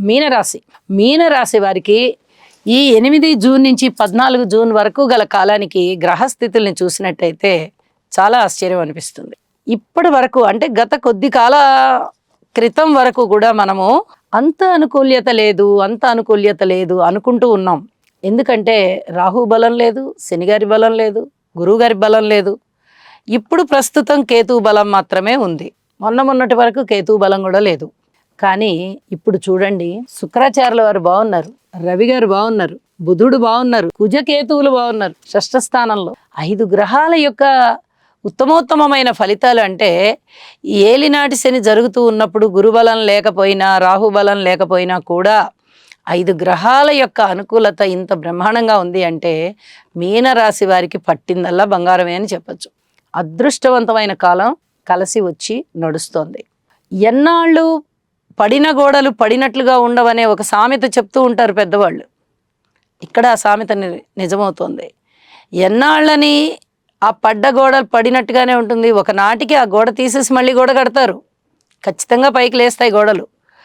మీనరాశి. మీనరాశి వారికి ఈ 8 జూన్ నుంచి 14 జూన్ వరకు గల కాలానికి గ్రహస్థితుల్ని చూసినట్టయితే చాలా ఆశ్చర్యం అనిపిస్తుంది. ఇప్పటి వరకు అంటే గత కొద్ది కాల క్రితం వరకు కూడా మనము అంత అనుకూల్యత లేదు అనుకుంటూ ఉన్నాం. ఎందుకంటే రాహు బలం లేదు, శని గారి బలం లేదు, గురువు గారి బలం లేదు. ఇప్పుడు ప్రస్తుతం కేతు బలం మాత్రమే ఉంది. మొన్నటి వరకు కేతు బలం కూడా లేదు. కానీ ఇప్పుడు చూడండి, శుక్రాచార్యుల వారు బాగున్నారు, రవి గారు బాగున్నారు, బుధుడు బాగున్నారు, కుజకేతువులు బాగున్నారు షష్ఠ స్థానంలో. 5 గ్రహాల యొక్క ఉత్తమోత్తమైన ఫలితాలు అంటే ఏలినాటి శని జరుగుతూ ఉన్నప్పుడు గురుబలం లేకపోయినా రాహుబలం లేకపోయినా కూడా 5 గ్రహాల యొక్క అనుకూలత ఇంత బ్రహ్మాండంగా ఉంది అంటే మీనరాశి వారికి పట్టిందల్లా బంగారమే అని చెప్పచ్చు. అదృష్టవంతమైన కాలం కలిసి వచ్చి నడుస్తోంది. ఎన్నాళ్ళు పడిన గోడలు పడినట్లుగా ఉండవనే ఒక సామెత చెప్తూ ఉంటారు పెద్దవాళ్ళు. ఇక్కడ ఆ సామెత నిజమవుతోంది. ఎన్నాళ్ళని ఆ పడ్డ గోడలు పడినట్టుగానే ఉంటుంది. ఒకనాటికి ఆ గోడ తీసేసి మళ్ళీ గోడ కడతారు, ఖచ్చితంగా పైకి లేస్తాయి గోడలు.